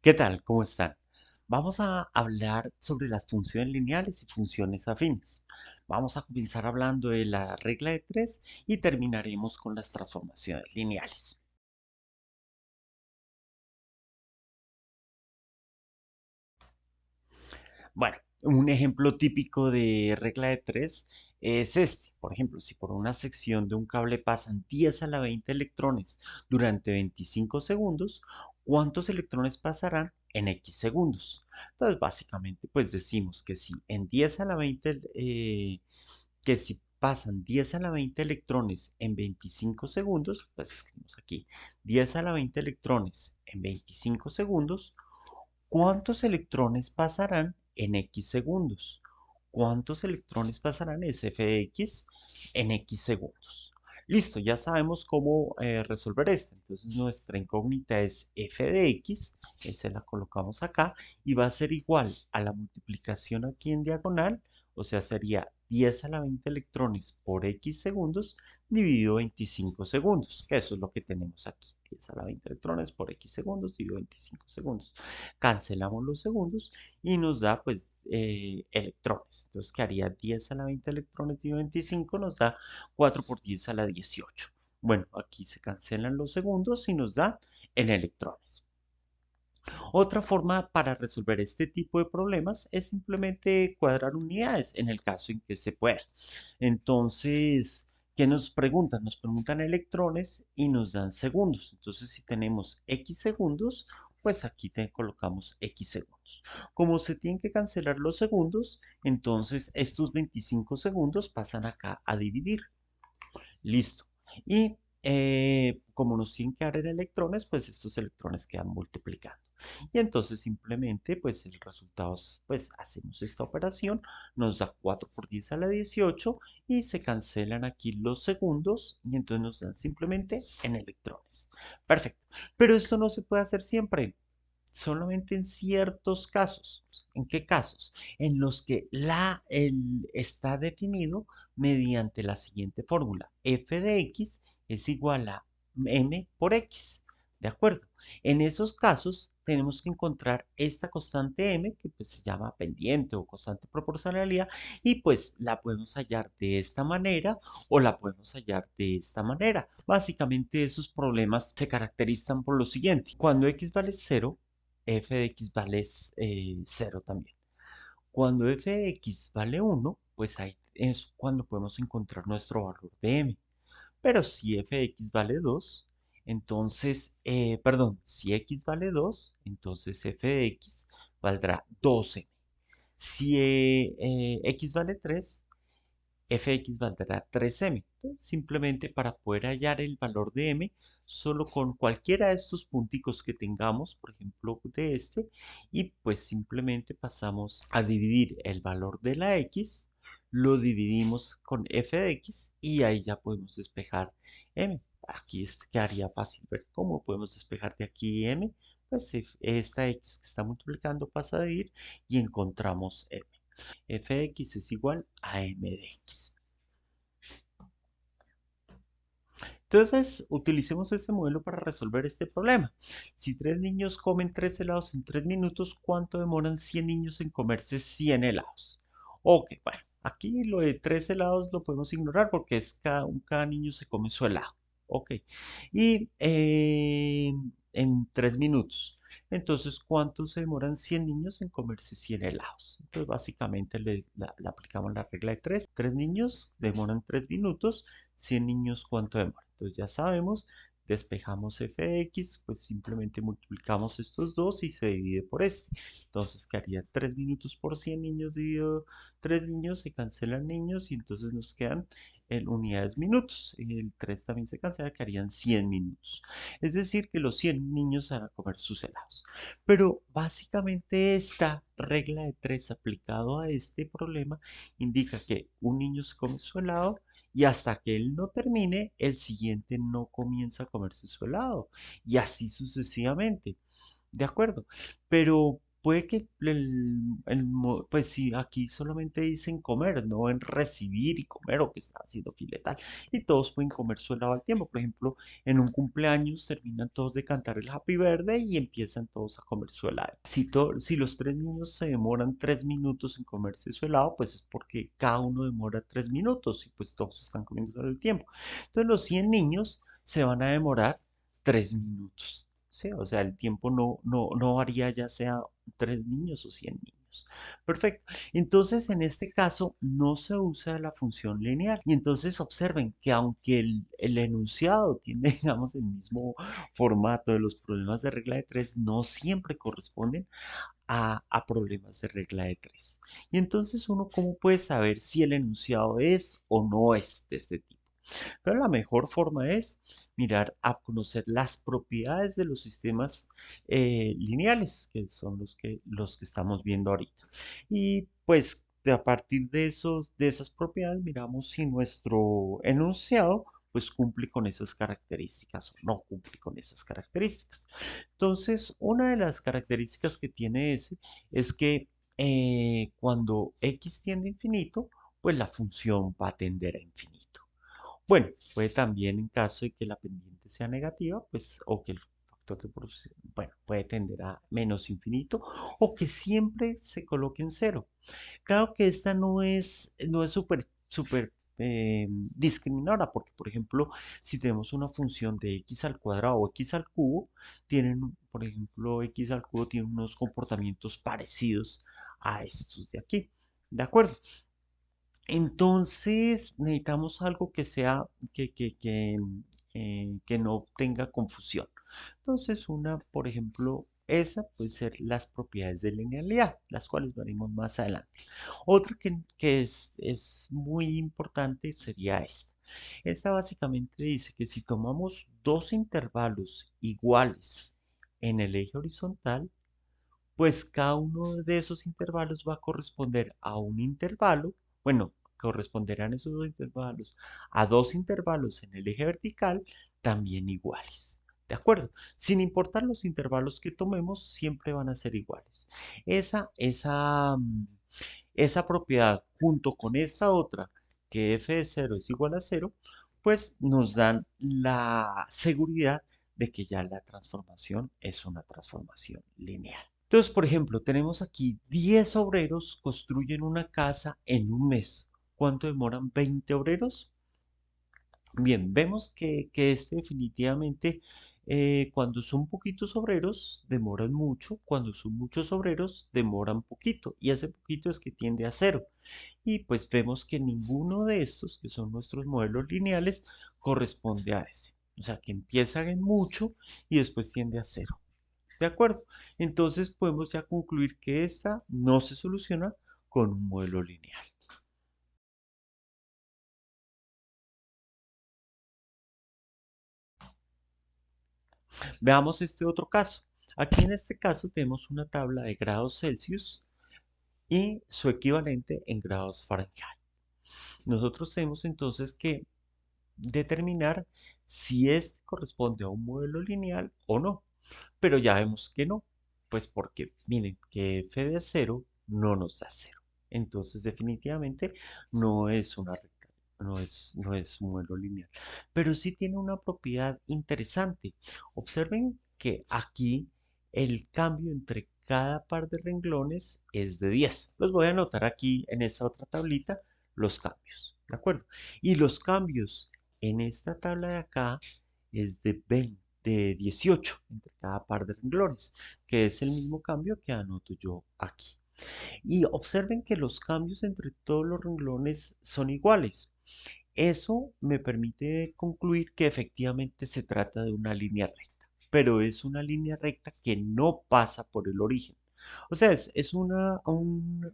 ¿Qué tal? ¿Cómo están? Vamos a hablar sobre las funciones lineales y funciones afines. Vamos a comenzar hablando de la regla de tres y terminaremos con las transformaciones lineales. Bueno, un ejemplo típico de regla de tres es este. Por ejemplo, si por una sección de un cable pasan 10 a la 20 electrones durante 25 segundos, ¿cuántos electrones pasarán en X segundos? Entonces, básicamente, pues decimos que si en 10 a la 20, que si pasan 10 a la 20 electrones en 25 segundos, pues escribimos aquí 10 a la 20 electrones en 25 segundos, ¿cuántos electrones pasarán en X segundos? ¿Cuántos electrones pasarán es f de x en X segundos? Listo, ya sabemos cómo resolver esto. Entonces nuestra incógnita es f de x, esa la colocamos acá, y va a ser igual a la multiplicación aquí en diagonal, o sea, sería 10 a la 20 electrones por x segundos dividido 25 segundos, que eso es lo que tenemos aquí. 10 a la 20 electrones por x segundos dividido 25 segundos. Cancelamos los segundos y nos da pues electrones. Entonces quedaría 10 a la 20 electrones dividido 25 nos da 4 por 10 a la 18. Bueno, aquí se cancelan los segundos y nos da en electrones. Otra forma para resolver este tipo de problemas es simplemente cuadrar unidades en el caso en que se pueda. Entonces, ¿qué nos preguntan? Nos preguntan electrones y nos dan segundos. Entonces, si tenemos X segundos, pues aquí colocamos X segundos. Como se tienen que cancelar los segundos, entonces estos 25 segundos pasan acá a dividir. Listo. Y como nos tienen que dar en electrones, pues estos electrones quedan multiplicando. Y entonces simplemente, pues el resultado, pues hacemos esta operación, nos da 4 por 10 a la 18 y se cancelan aquí los segundos y entonces nos dan simplemente en electrones. Perfecto. Pero esto no se puede hacer siempre, solamente en ciertos casos. ¿En qué casos? En los que está definido mediante la siguiente fórmula. F de x es igual a m por x. ¿De acuerdo? En esos casos tenemos que encontrar esta constante m que pues se llama pendiente o constante proporcionalidad y pues la podemos hallar de esta manera o la podemos hallar de esta manera. Básicamente esos problemas se caracterizan por lo siguiente. Cuando x vale 0, f de x vale 0 también. Cuando f de x vale 1, pues ahí es cuando podemos encontrar nuestro valor de m. Pero si f de x vale 2, entonces, perdón, si x vale 2, entonces f de x valdrá 2m. Si x vale 3, fx valdrá 3m. Entonces, simplemente para poder hallar el valor de m, solo con cualquiera de estos punticos que tengamos, por ejemplo de este, y pues simplemente pasamos a dividir el valor de la x, lo dividimos con f de x y ahí ya podemos despejar m. Aquí quedaría fácil ver cómo podemos despejar de aquí m. Pues esta x que está multiplicando pasa a dividir y encontramos m. Fx es igual a m de x. Entonces, utilicemos este modelo para resolver este problema. Si tres niños comen 3 helados en 3 minutos, ¿cuánto demoran 100 niños en comerse 100 helados? Ok, bueno, aquí lo de 3 helados lo podemos ignorar porque es cada niño se come su helado. Ok, y en 3 minutos. Entonces, ¿cuánto se demoran 100 niños en comerse 100 helados? Entonces, básicamente le aplicamos la regla de 3. 3 niños demoran 3 minutos. 100 niños, ¿cuánto demora? Entonces ya sabemos, despejamos f de x, pues simplemente multiplicamos estos dos y se divide por este. Entonces quedaría 3 minutos por 100 niños dividido 3 niños, se cancelan niños y entonces nos quedan en unidades minutos. El 3 también se cancela, quedarían 100 minutos. Es decir, que los 100 niños van a comer sus helados. Pero básicamente esta regla de 3 aplicado a este problema indica que un niño se come su helado y hasta que él no termine, el siguiente no comienza a comerse su helado. Y así sucesivamente. ¿De acuerdo? Pero puede que pues si aquí solamente dicen comer, no en recibir y comer o que está haciendo fila y tal, y todos pueden comer su helado al tiempo. Por ejemplo, en un cumpleaños terminan todos de cantar el Happy Birthday y empiezan todos a comer su helado. Si los tres niños se demoran 3 minutos en comerse su helado, pues es porque cada uno demora 3 minutos y pues todos están comiendo todo el tiempo. Entonces los 100 niños se van a demorar 3 minutos. Sí, o sea, el tiempo no varía ya sea 3 niños o 100 niños. Perfecto. Entonces, en este caso, no se usa la función lineal. Y entonces observen que aunque el enunciado tiene, digamos, el mismo formato de los problemas de regla de tres, no siempre corresponden a problemas de regla de tres. Y entonces uno, ¿cómo puede saber si el enunciado es o no es de este tipo? Pero la mejor forma es mirar a conocer las propiedades de los sistemas lineales, que son los que estamos viendo ahorita. Y pues a partir de esas propiedades miramos si nuestro enunciado pues cumple con esas características o no cumple con esas características. Entonces, una de las características que tiene ese es que cuando x tiende a infinito, pues la función va a tender a infinito. Bueno, puede también en caso de que la pendiente sea negativa, pues, o que el factor de producción, bueno, puede tender a menos infinito, o que siempre se coloque en cero. Claro que esta no es súper discriminadora, porque, por ejemplo, si tenemos una función de x al cuadrado o x al cubo, por ejemplo, x al cubo tiene unos comportamientos parecidos a estos de aquí. ¿De acuerdo? Entonces necesitamos algo que sea, que no tenga confusión. Entonces por ejemplo, esa puede ser las propiedades de linealidad, las cuales veremos más adelante. Otra que es muy importante sería esta. Esta básicamente dice que si tomamos dos intervalos iguales en el eje horizontal, pues cada uno de esos intervalos va a corresponder a un intervalo, bueno, corresponderán esos dos intervalos a dos intervalos en el eje vertical también iguales. ¿De acuerdo? Sin importar los intervalos que tomemos, siempre van a ser iguales. Esa, esa, mm, esa propiedad junto con esta otra, que f de 0 es igual a 0, pues nos dan la seguridad de que ya la transformación es una transformación lineal. Entonces, por ejemplo, tenemos aquí 10 obreros construyen una casa en un mes. ¿Cuánto demoran 20 obreros? Bien, vemos que este definitivamente, cuando son poquitos obreros, demoran mucho, cuando son muchos obreros, demoran poquito, y ese poquito es que tiende a cero. Y pues vemos que ninguno de estos, que son nuestros modelos lineales, corresponde a ese. O sea, que empiezan en mucho y después tiende a cero. ¿De acuerdo? Entonces podemos ya concluir que esta no se soluciona con un modelo lineal. Veamos este otro caso. Aquí en este caso tenemos una tabla de grados Celsius y su equivalente en grados Fahrenheit. Nosotros tenemos entonces que determinar si este corresponde a un modelo lineal o no. Pero ya vemos que no, pues porque miren que f de cero no nos da cero. Entonces definitivamente no es una recta, no es un modelo lineal. Pero sí tiene una propiedad interesante. Observen que aquí el cambio entre cada par de renglones es de 10. Los voy a anotar aquí en esta otra tablita los cambios, ¿de acuerdo? Y los cambios en esta tabla de acá es de 20, de 18 entre cada par de renglones, que es el mismo cambio que anoto yo aquí. Y observen que los cambios entre todos los renglones son iguales. Eso me permite concluir que efectivamente se trata de una línea recta, pero es una línea recta que no pasa por el origen. O sea, es un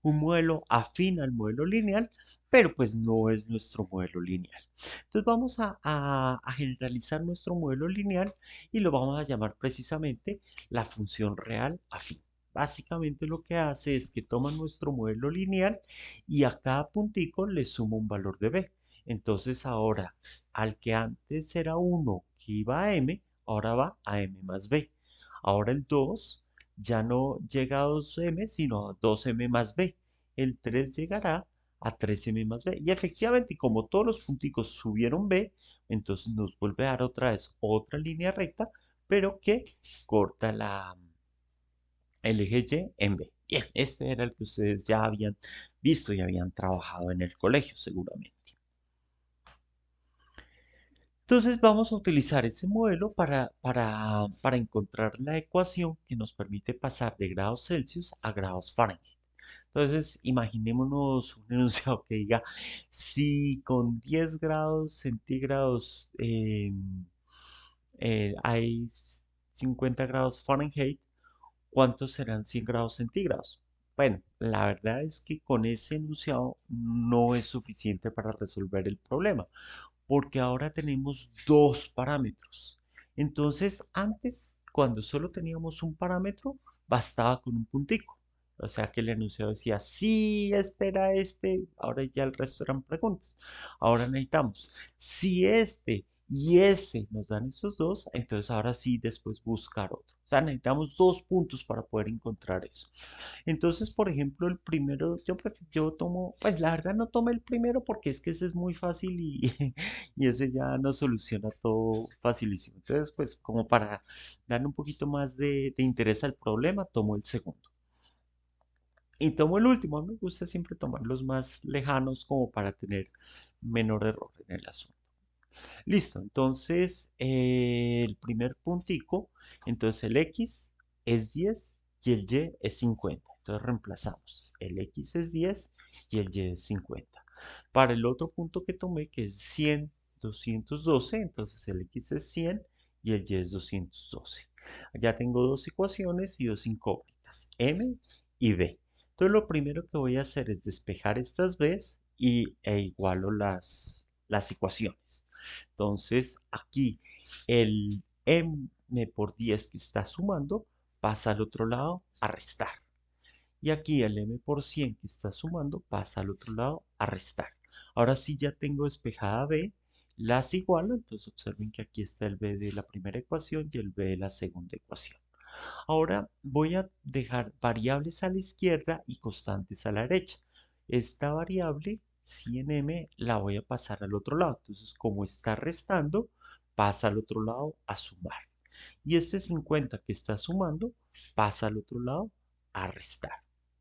modelo afín al modelo lineal, pero pues no es nuestro modelo lineal. Entonces vamos a generalizar nuestro modelo lineal y lo vamos a llamar precisamente la función real afín. Básicamente lo que hace es que toma nuestro modelo lineal y a cada puntico le suma un valor de b. Entonces ahora, al que antes era 1 que iba a m, ahora va a m más b. Ahora el 2 ya no llega a 2m, sino a 2m más b. El 3 llegará a 3m más b. Y efectivamente, como todos los punticos subieron b, entonces nos vuelve a dar otra vez otra línea recta, pero que corta el eje Y en B. Bien, este era el que ustedes ya habían visto y habían trabajado en el colegio seguramente. Entonces vamos a utilizar ese modelo para encontrar la ecuación que nos permite pasar de grados Celsius a grados Fahrenheit. Entonces, imaginémonos un enunciado que diga, si con 10 grados centígrados hay 50 grados Fahrenheit, ¿cuántos serán 100 grados centígrados? Bueno, la verdad es que con ese enunciado no es suficiente para resolver el problema, porque ahora tenemos dos parámetros. Entonces, antes, cuando solo teníamos un parámetro, bastaba con un puntico. O sea que el enunciado decía, sí, este era este, ahora ya el resto eran preguntas. Ahora necesitamos, si este y este nos dan estos dos, entonces ahora sí después buscar otro. O sea, necesitamos dos puntos para poder encontrar eso. Entonces, por ejemplo, el primero, yo tomo, pues la verdad no tomé el primero porque es que ese es muy fácil y, y ese ya nos soluciona todo facilísimo. Entonces, pues como para darle un poquito más de interés al problema, tomo el segundo. Y tomo el último, a mí me gusta siempre tomar los más lejanos como para tener menor error en el asunto. Listo, entonces el primer puntico, entonces el X es 10 y el Y es 50. Entonces reemplazamos, el X es 10 y el Y es 50. Para el otro punto que tomé, que es 100, 212, entonces el X es 100 y el Y es 212. Ya tengo dos ecuaciones y dos incógnitas, M y B. Entonces lo primero que voy a hacer es despejar estas B's e igualo las ecuaciones. Entonces, aquí el m por 10 que está sumando pasa al otro lado a restar. Y aquí el m por 100 que está sumando pasa al otro lado a restar. Ahora sí ya tengo despejada b, las igualo, entonces observen que aquí está el b de la primera ecuación y el b de la segunda ecuación. Ahora voy a dejar variables a la izquierda y constantes a la derecha. Esta variable, 100m, la voy a pasar al otro lado. Entonces, como está restando, pasa al otro lado a sumar. Y este 50 que está sumando, pasa al otro lado a restar.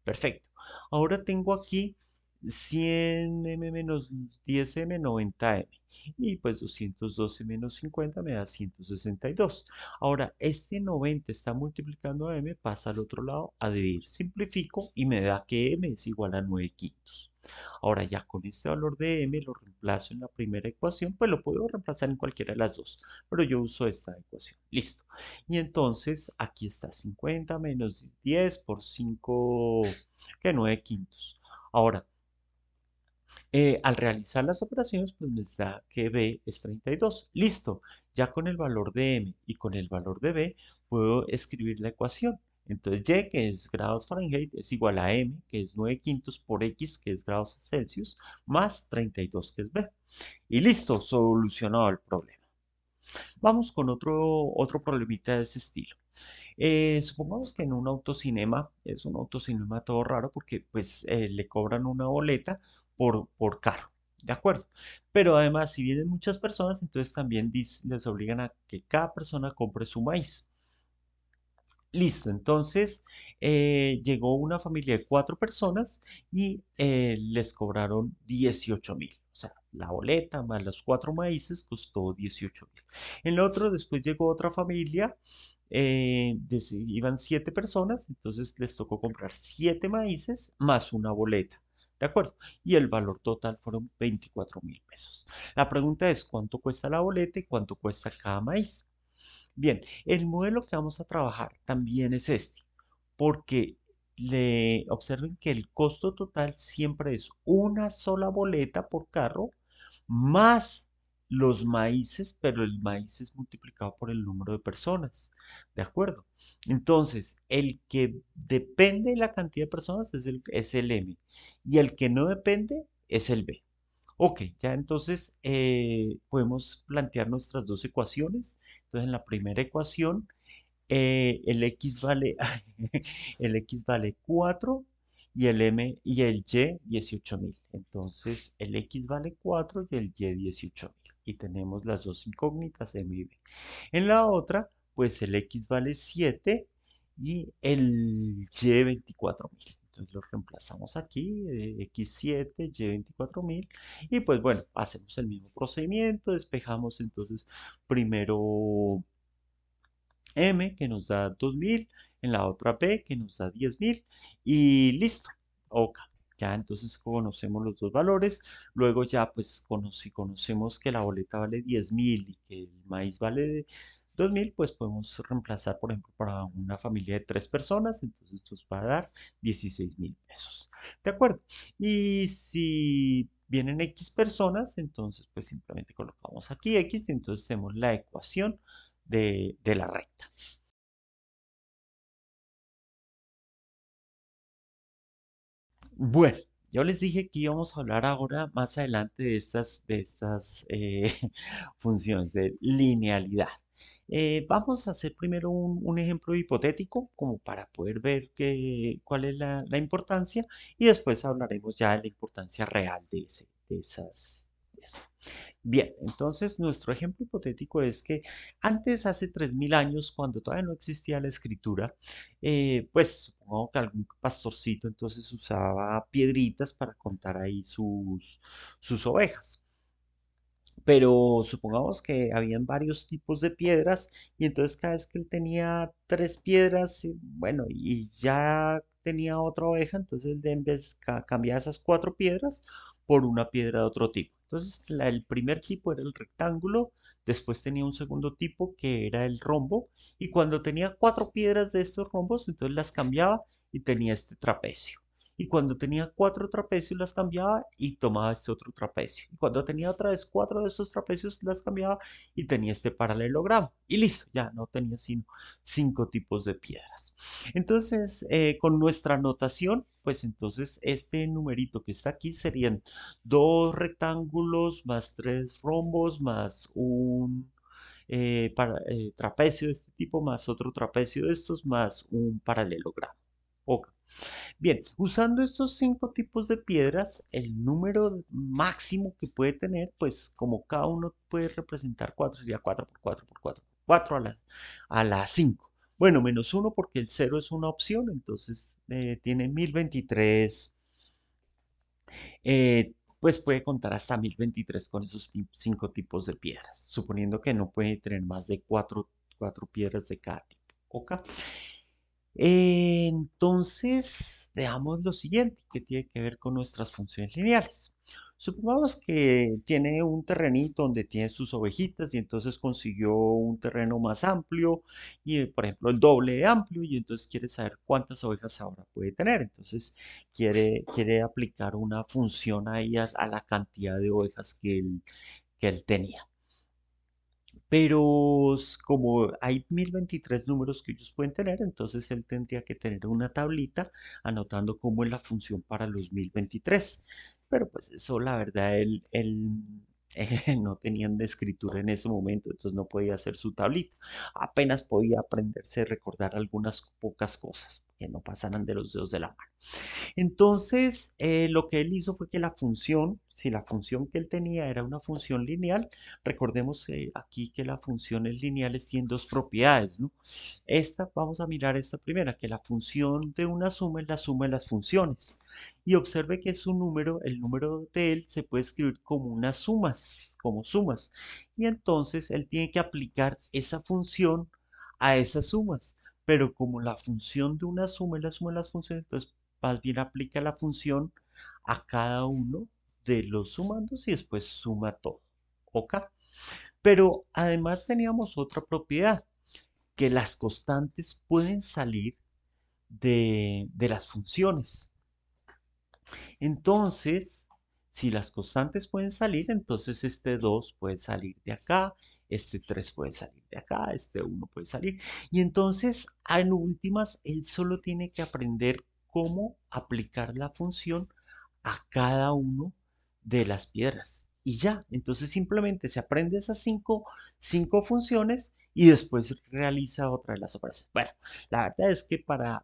Perfecto. Ahora tengo aquí 100m menos 10m, 90m. Y pues 212 menos 50 me da 162. Ahora, este 90 está multiplicando a m, pasa al otro lado a dividir. Simplifico y me da que m es igual a 9 quintos. Ahora ya con este valor de m lo reemplazo en la primera ecuación, pues lo puedo reemplazar en cualquiera de las dos, pero yo uso esta ecuación. Listo. Y entonces aquí está 50 menos 10 por 5, que 9 quintos. Ahora, al realizar las operaciones, pues me da que B es 32. Listo. Ya con el valor de M y con el valor de B, puedo escribir la ecuación. Entonces, Y, que es grados Fahrenheit, es igual a M, que es 9 quintos, por X, que es grados Celsius, más 32, que es B. Y listo, solucionado el problema. Vamos con otro problemita de ese estilo. Supongamos que en un autocinema, es un autocinema todo raro porque pues le cobran una boleta por carro, ¿de acuerdo? Pero además, si vienen muchas personas, entonces también les obligan a que cada persona compre su maíz. Listo, entonces llegó una familia de cuatro personas y les cobraron 18.000. O sea, la boleta más los cuatro maíces costó 18.000. En el otro, después llegó otra familia, iban siete personas, entonces les tocó comprar siete maíces más una boleta. ¿De acuerdo? Y el valor total fueron 24.000 pesos. La pregunta es, ¿cuánto cuesta la boleta y cuánto cuesta cada maíz? Bien, el modelo que vamos a trabajar también es este, porque observen que el costo total siempre es una sola boleta por carro más los maíces, pero el maíz es multiplicado por el número de personas, ¿de acuerdo? Entonces, el que depende de la cantidad de personas es el M y el que no depende es el B. Ok, ya entonces podemos plantear nuestras dos ecuaciones. Entonces, en la primera ecuación, el X vale, el X vale 4 y el M y el Y 18.000. Entonces el X vale 4 y el Y 18.000. Y tenemos las dos incógnitas M y B. En la otra, pues el X vale 7 y el Y 24.000. Entonces lo reemplazamos aquí, X7, Y 24.000. Y pues bueno, hacemos el mismo procedimiento, despejamos entonces primero M que nos da 2.000, en la otra B que nos da 10.000 y listo. Ok, ya entonces conocemos los dos valores. Luego ya pues si conocemos que la boleta vale 10.000 y que el maíz vale 2.000, pues podemos reemplazar, por ejemplo, para una familia de tres personas, entonces nos va a dar 16.000 pesos. ¿De acuerdo? Y si vienen X personas, entonces pues simplemente colocamos aquí X y entonces tenemos la ecuación de la recta. Bueno, yo les dije que íbamos a hablar ahora más adelante de estas funciones de linealidad. Vamos a hacer primero un ejemplo hipotético como para poder ver cuál es la importancia y después hablaremos ya de la importancia real de eso. Bien, entonces nuestro ejemplo hipotético es que antes, hace 3.000 años, cuando todavía no existía la escritura, pues supongo que algún pastorcito entonces usaba piedritas para contar ahí sus ovejas. Pero supongamos que habían varios tipos de piedras y entonces cada vez que él tenía tres piedras, bueno, y ya tenía otra oveja, entonces él en vez cambiaba esas cuatro piedras por una piedra de otro tipo. Entonces el primer tipo era el rectángulo, después tenía un segundo tipo que era el rombo y cuando tenía cuatro piedras de estos rombos, entonces las cambiaba y tenía este trapecio. Y cuando tenía cuatro trapecios las cambiaba y tomaba este otro trapecio. Y cuando tenía otra vez cuatro de estos trapecios las cambiaba y tenía este paralelogramo. Y listo, ya no tenía sino cinco tipos de piedras. Entonces, con nuestra notación, pues entonces este numerito que está aquí serían dos rectángulos más tres rombos más un trapecio de este tipo más otro trapecio de estos más un paralelogramo. Ok. Bien, usando estos cinco tipos de piedras, el número máximo que puede tener, pues como cada uno puede representar 4, sería 4 por 4 por 4 por 4 a la 5. Bueno, menos uno porque el cero es una opción, entonces tiene 1023, pues puede contar hasta 1023 con esos cinco tipos de piedras, suponiendo que no puede tener más de cuatro piedras de cada tipo. ¿Ok? Entonces, veamos lo siguiente, que tiene que ver con nuestras funciones lineales. Supongamos que tiene un terrenito donde tiene sus ovejitas y entonces consiguió un terreno más amplio y, por ejemplo, el doble de amplio y entonces quiere saber cuántas ovejas ahora puede tener. Entonces, quiere aplicar una función ahí a la cantidad de ovejas que él tenía. Pero como hay 1023 números que ellos pueden tener, entonces él tendría que tener una tablita anotando cómo es la función para los 1023. Pero pues eso, la verdad, él no tenían de escritura en ese momento, entonces no podía hacer su tablita. Apenas podía aprenderse a recordar algunas pocas cosas que no pasaran de los dedos de la mano. Entonces, lo que él hizo fue que la función, si la función que él tenía era una función lineal, recordemos aquí que la función es lineales tiene dos propiedades, ¿no? Vamos a mirar esta primera, que la función de una suma es la suma de las funciones. Y observe que es un número, el número de él se puede escribir como unas sumas, como sumas. Y entonces él tiene que aplicar esa función a esas sumas. Pero como la función de una suma es la suma de las funciones, entonces más bien aplica la función a cada uno de los sumandos y después suma todo. ¿Ok? Pero además teníamos otra propiedad, que las constantes pueden salir de las funciones. Entonces, si las constantes pueden salir, entonces este 2 puede salir de acá, este 3 puede salir de acá, este uno puede salir. Y entonces, en últimas, él solo tiene que aprender cómo aplicar la función a cada uno de las piedras. Y ya, entonces simplemente se aprende esas cinco funciones y después realiza otra de las operaciones. Bueno, la verdad es que para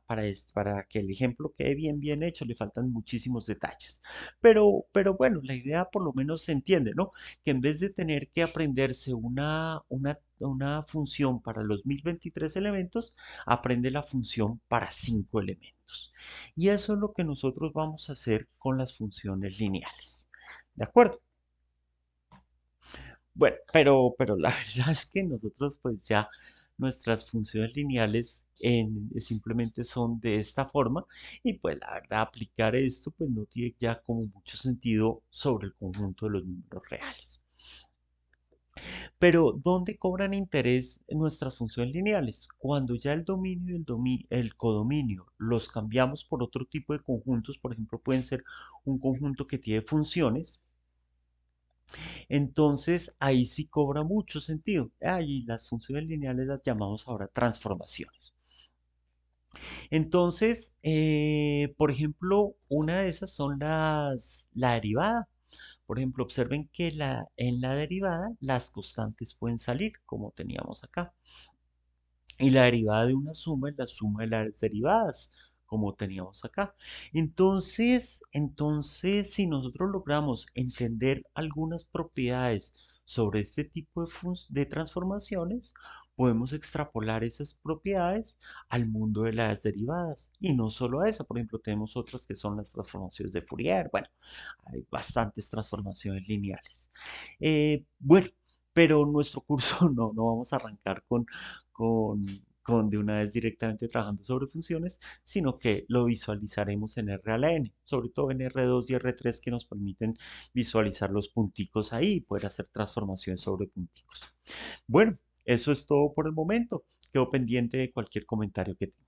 que el ejemplo quede bien hecho le faltan muchísimos detalles. Pero bueno, la idea por lo menos se entiende, ¿no? Que en vez de tener que aprenderse una función para los 1023 elementos, aprende la función para 5 elementos. Y eso es lo que nosotros vamos a hacer con las funciones lineales. ¿De acuerdo? Bueno, pero la verdad es que nosotros pues ya nuestras funciones lineales simplemente son de esta forma y pues la verdad aplicar esto pues no tiene ya como mucho sentido sobre el conjunto de los números reales. Pero ¿dónde cobran interés nuestras funciones lineales? Cuando ya el dominio y el codominio los cambiamos por otro tipo de conjuntos, por ejemplo pueden ser un conjunto que tiene funciones, entonces ahí sí cobra mucho sentido. Ahí las funciones lineales las llamamos ahora transformaciones. Entonces, por ejemplo, una de esas son la derivada. Por ejemplo, observen que en la derivada las constantes pueden salir, como teníamos acá. Y la derivada de una suma es la suma de las derivadas, como teníamos acá. Entonces, si nosotros logramos entender algunas propiedades sobre este tipo de transformaciones, podemos extrapolar esas propiedades al mundo de las derivadas. Y no solo a esa, por ejemplo, tenemos otras que son las transformaciones de Fourier. Bueno, hay bastantes transformaciones lineales. Bueno, pero nuestro curso no vamos a arrancar con de una vez directamente trabajando sobre funciones, sino que lo visualizaremos en RALN, sobre todo en R2 y R3 que nos permiten visualizar los punticos ahí y poder hacer transformaciones sobre punticos. Bueno, eso es todo por el momento. Quedo pendiente de cualquier comentario que tenga.